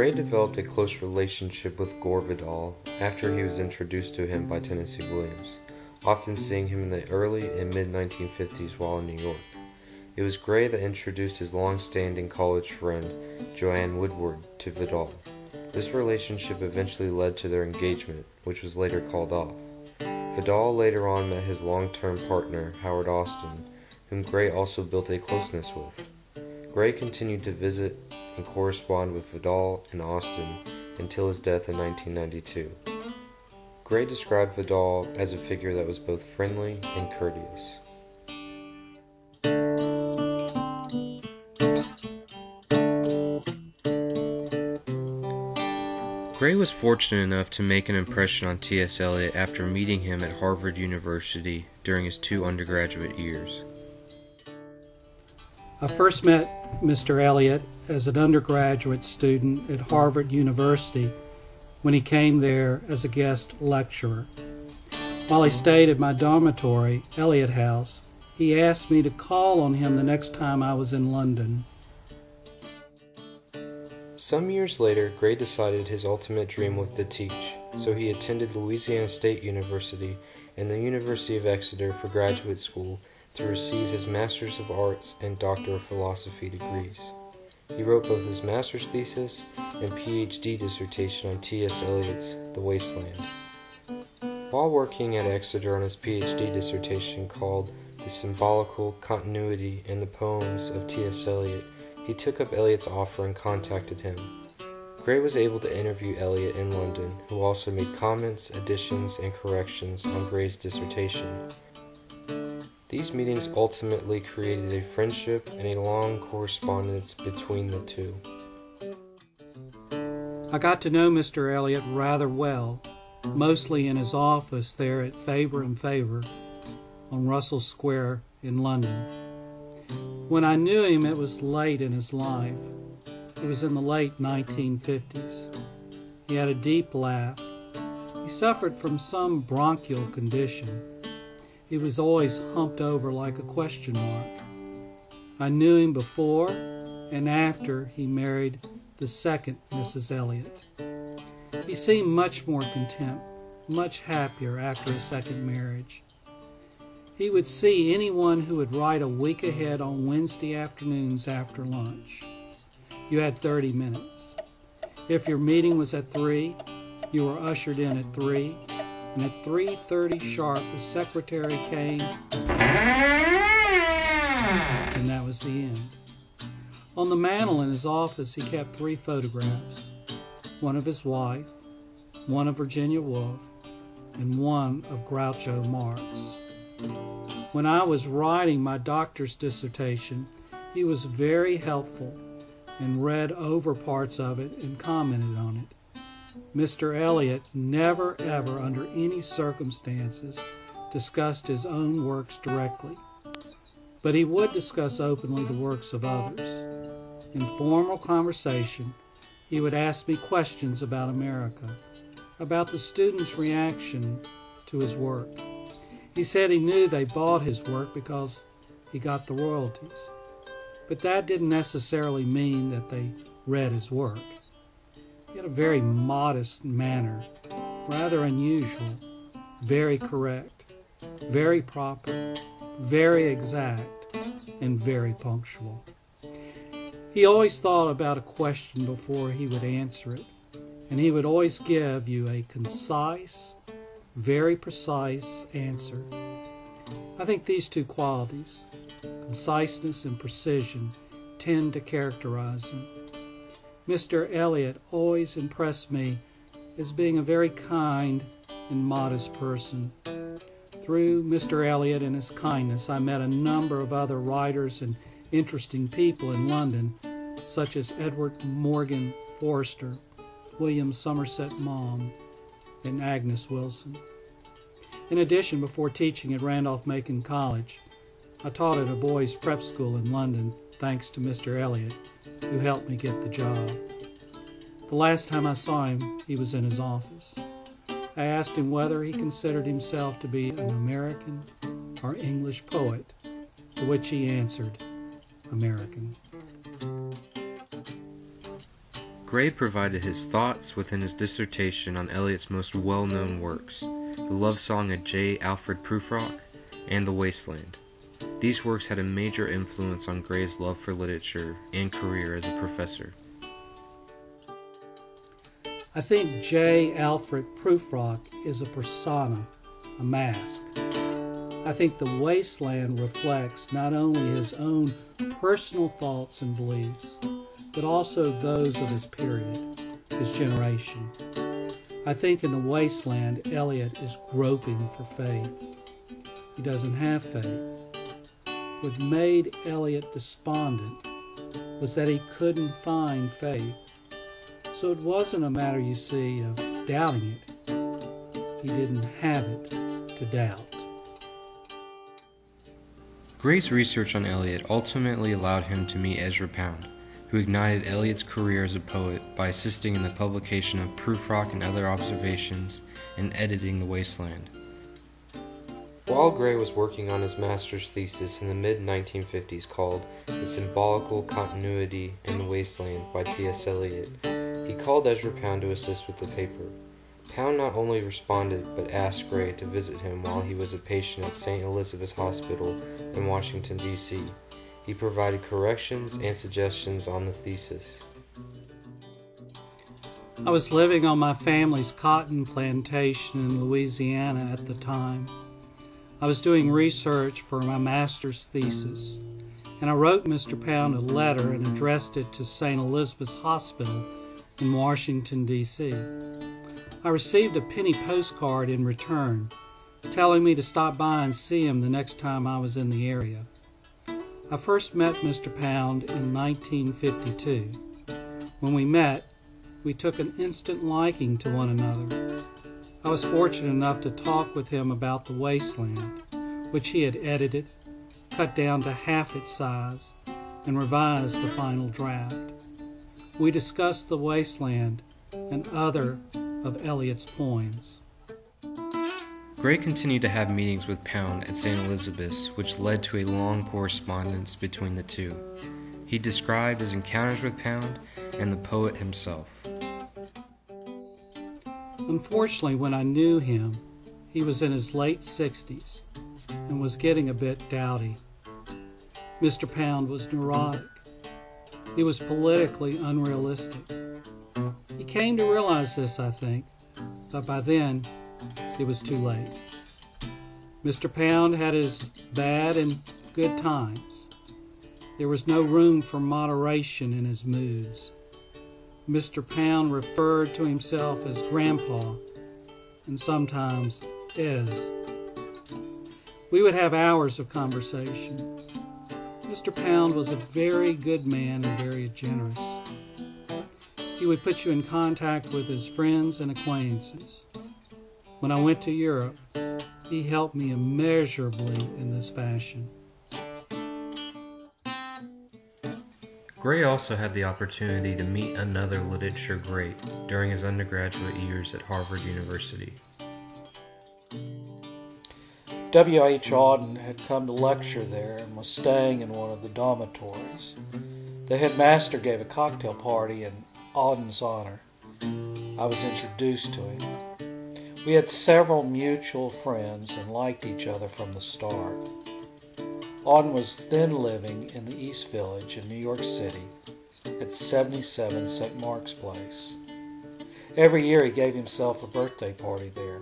Gray developed a close relationship with Gore Vidal after he was introduced to him by Tennessee Williams, often seeing him in the early and mid-1950s while in New York. It was Gray that introduced his long-standing college friend, Joanne Woodward, to Vidal. This relationship eventually led to their engagement, which was later called off. Vidal later on met his long-term partner, Howard Auden, whom Gray also built a closeness with. Gray continued to visit and correspond with Vidal and Auden until his death in 1992. Gray described Vidal as a figure that was both friendly and courteous. Gray was fortunate enough to make an impression on T.S. Eliot after meeting him at Harvard University during his 2 undergraduate years. I first met Mr. Eliot as an undergraduate student at Harvard University when he came there as a guest lecturer. While he stayed at my dormitory, Eliot House, he asked me to call on him the next time I was in London. Some years later, Gray decided his ultimate dream was to teach, so he attended Louisiana State University and the University of Exeter for graduate school to receive his Master's of Arts and Doctor of Philosophy degrees. He wrote both his master's thesis and PhD dissertation on T.S. Eliot's The Wasteland. While working at Exeter on his PhD dissertation called The Symbolical Continuity in the Poems of T.S. Eliot, he took up Eliot's offer and contacted him. Gray was able to interview Eliot in London, who also made comments, additions, and corrections on Gray's dissertation. These meetings ultimately created a friendship and a long correspondence between the two. I got to know Mr. Eliot rather well, mostly in his office there at Faber and Faber on Russell Square in London. When I knew him, it was late in his life. It was in the late 1950s. He had a deep laugh. He suffered from some bronchial condition. He was always humped over like a question mark. I knew him before and after he married the second Mrs. Eliot. He seemed much more content, much happier after his second marriage. He would see anyone who would write a week ahead on Wednesday afternoons after lunch. You had 30 minutes. If your meeting was at 3, you were ushered in at 3, and at 3:30 sharp the secretary came, and that was the end. On the mantel in his office he kept 3 photographs, one of his wife, one of Virginia Woolf, and one of Groucho Marx. When I was writing my doctor's dissertation, he was very helpful and read over parts of it and commented on it. Mr. Eliot never ever under any circumstances discussed his own works directly, but he would discuss openly the works of others. In formal conversation, he would ask me questions about America, about the students' reaction to his work. He said he knew they bought his work because he got the royalties, but that didn't necessarily mean that they read his work. He had a very modest manner, rather unusual, very correct, very proper, very exact, and very punctual. He always thought about a question before he would answer it, and he would always give you a concise, very precise answer. I think these 2 qualities, conciseness and precision, tend to characterize him. Mr. Eliot always impressed me as being a very kind and modest person. Through Mr. Eliot and his kindness, I met a number of other writers and interesting people in London, such as Edward Morgan Forster, William Somerset Maugham, and Agnes Wilson. In addition, before teaching at Randolph-Macon College, I taught at a boys' prep school in London, thanks to Mr. Eliot, who helped me get the job. The last time I saw him, he was in his office. I asked him whether he considered himself to be an American or English poet, to which he answered, American. Gray provided his thoughts within his dissertation on Eliot's most well-known works, the love song of J. Alfred Prufrock and The Wasteland. These works had a major influence on Gray's love for literature and career as a professor. I think J. Alfred Prufrock is a persona, a mask. I think The Wasteland reflects not only his own personal thoughts and beliefs, but also those of his period, his generation. I think in The Wasteland, Eliot is groping for faith. He doesn't have faith. What made Eliot despondent was that he couldn't find faith. So it wasn't a matter, you see, of doubting it. He didn't have it to doubt. Gray's research on Eliot ultimately allowed him to meet Ezra Pound, who ignited Eliot's career as a poet by assisting in the publication of Prufrock and Other Observations and editing The Wasteland. While Gray was working on his master's thesis in the mid-1950s called The Symbolical Continuity in the Wasteland by T.S. Eliot, he called Ezra Pound to assist with the paper. Pound not only responded but asked Gray to visit him while he was a patient at St. Elizabeth's Hospital in Washington, D.C. He provided corrections and suggestions on the thesis. I was living on my family's cotton plantation in Louisiana at the time. I was doing research for my master's thesis, and I wrote Mr. Pound a letter and addressed it to St. Elizabeth's Hospital in Washington, D.C. I received a penny postcard in return, telling me to stop by and see him the next time I was in the area. I first met Mr. Pound in 1952. When we met, we took an instant liking to one another. I was fortunate enough to talk with him about The Wasteland, which he had edited, cut down to half its size, and revised the final draft. We discussed The Wasteland and other of Eliot's poems. Gray continued to have meetings with Pound at St. Elizabeth's, which led to a long correspondence between the two. He described his encounters with Pound and the poet himself. Unfortunately, when I knew him, he was in his late 60s and was getting a bit dowdy. Mr. Pound was neurotic. He was politically unrealistic. He came to realize this, I think, but by then, it was too late. Mr. Pound had his bad and good times. There was no room for moderation in his moods. Mr. Pound referred to himself as Grandpa, and sometimes Ez. We would have hours of conversation. Mr. Pound was a very good man and very generous. He would put you in contact with his friends and acquaintances. When I went to Europe, he helped me immeasurably in this fashion. Gray also had the opportunity to meet another literature great during his undergraduate years at Harvard University. W.H. Auden had come to lecture there and was staying in one of the dormitories. The headmaster gave a cocktail party in Auden's honor. I was introduced to him. We had several mutual friends and liked each other from the start. Auden was then living in the East Village in New York City at 77 St. Mark's Place. Every year he gave himself a birthday party there.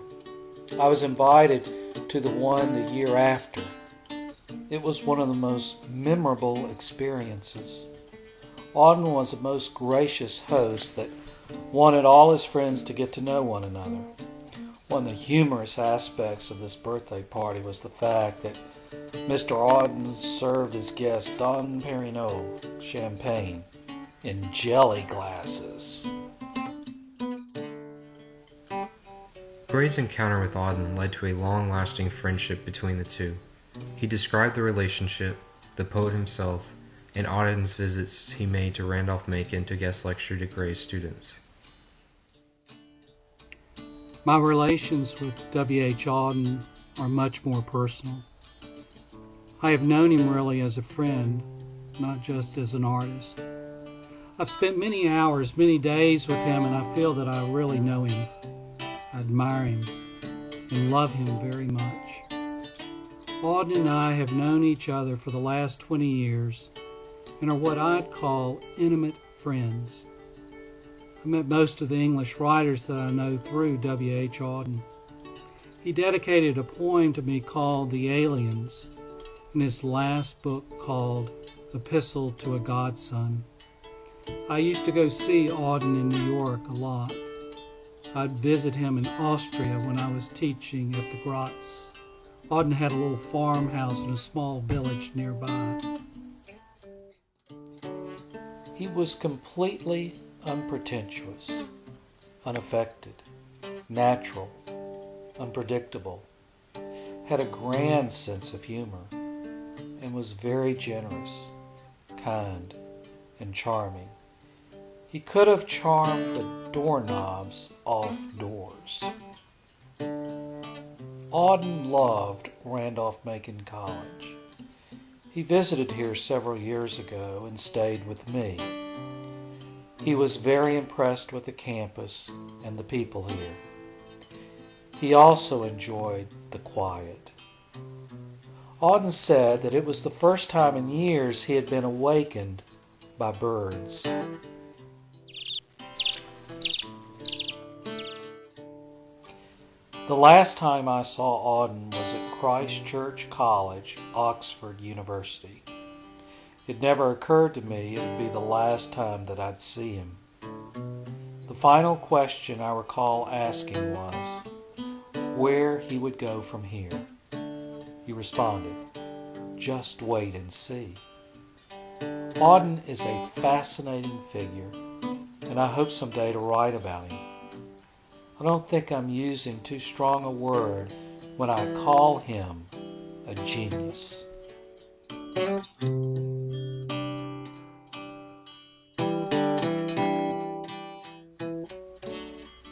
I was invited to the one the year after. It was one of the most memorable experiences. Auden was a most gracious host that wanted all his friends to get to know one another. One of the humorous aspects of this birthday party was the fact that Mr. Auden served his guests Dom Perignon champagne in jelly glasses. Gray's encounter with Auden led to a long-lasting friendship between the two. He described the relationship, the poet himself, and Auden's visits he made to Randolph-Macon to guest lecture to Gray's students. My relations with W.H. Auden are much more personal. I have known him really as a friend, not just as an artist. I've spent many hours, many days with him, and I feel that I really know him. I admire him and love him very much. Auden and I have known each other for the last 20 years and are what I'd call intimate friends. I met most of the English writers that I know through W.H. Auden. He dedicated a poem to me called The Aliens in his last book called Epistle to a Godson. I used to go see Auden in New York a lot. I'd visit him in Austria when I was teaching at the Graz. Auden had a little farmhouse in a small village nearby. He was completely unpretentious, unaffected, natural, unpredictable, had a grand sense of humor, and was very generous, kind, and charming. He could have charmed the doorknobs off doors. Auden loved Randolph-Macon College. He visited here several years ago and stayed with me. He was very impressed with the campus and the people here. He also enjoyed the quiet. Auden said that it was the first time in years he had been awakened by birds. The last time I saw Auden was at Christ Church College, Oxford University. It never occurred to me it would be the last time that I'd see him. The final question I recall asking was where he would go from here. He responded, "Just wait and see." Auden is a fascinating figure, and I hope someday to write about him. I don't think I'm using too strong a word when I call him a genius.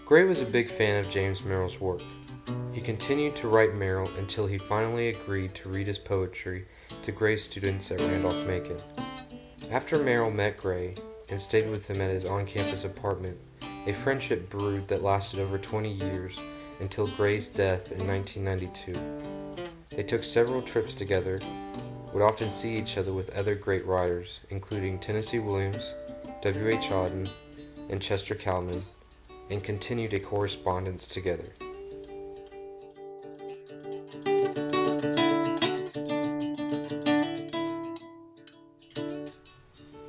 Gray was a big fan of James Merrill's work. He continued to write Merrill until he finally agreed to read his poetry to Gray's students at Randolph-Macon. After Merrill met Gray and stayed with him at his on-campus apartment, a friendship brewed that lasted over 20 years until Gray's death in 1992. They took several trips together, would often see each other with other great writers, including Tennessee Williams, W.H. Auden, and Chester Kalman, and continued a correspondence together.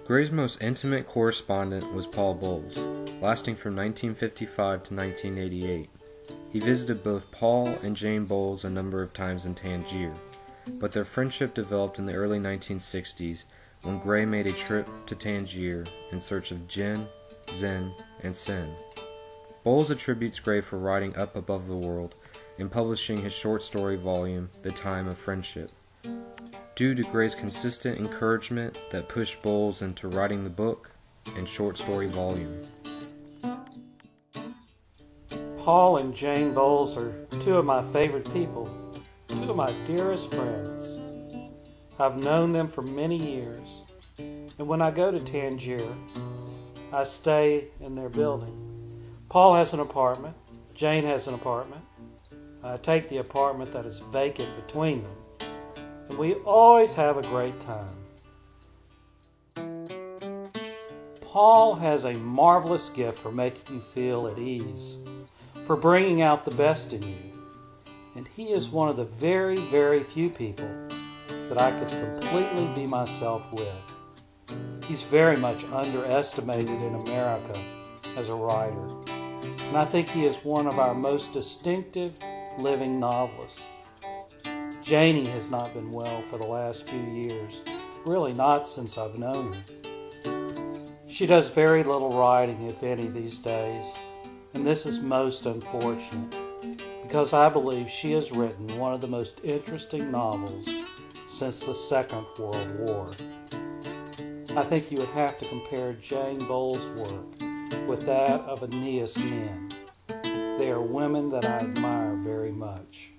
Gray's most intimate correspondent was Paul Bowles, lasting from 1955 to 1988. He visited both Paul and Jane Bowles a number of times in Tangier, but their friendship developed in the early 1960s when Gray made a trip to Tangier in search of gin, zen, and sin. Bowles attributes Gray for writing up above the world and publishing his short story volume, The Time of Friendship. Due to Gray's consistent encouragement that pushed Bowles into writing the book and short story volume. Paul and Jane Bowles are two of my favorite people, two of my dearest friends. I've known them for many years, and when I go to Tangier, I stay in their building. Paul has an apartment, Jane has an apartment. I take the apartment that is vacant between them, and we always have a great time. Paul has a marvelous gift for making you feel at ease, for bringing out the best in you, and he is one of the very, very few people that I could completely be myself with. He's very much underestimated in America as a writer, and I think he is one of our most distinctive living novelists. Janie has not been well for the last few years, really not since I've known her. She does very little writing, if any, these days, and this is most unfortunate, because I believe she has written one of the most interesting novels since the Second World War. I think you would have to compare Jane Bowles' work with that of Aeneas Nin. They are women that I admire very much.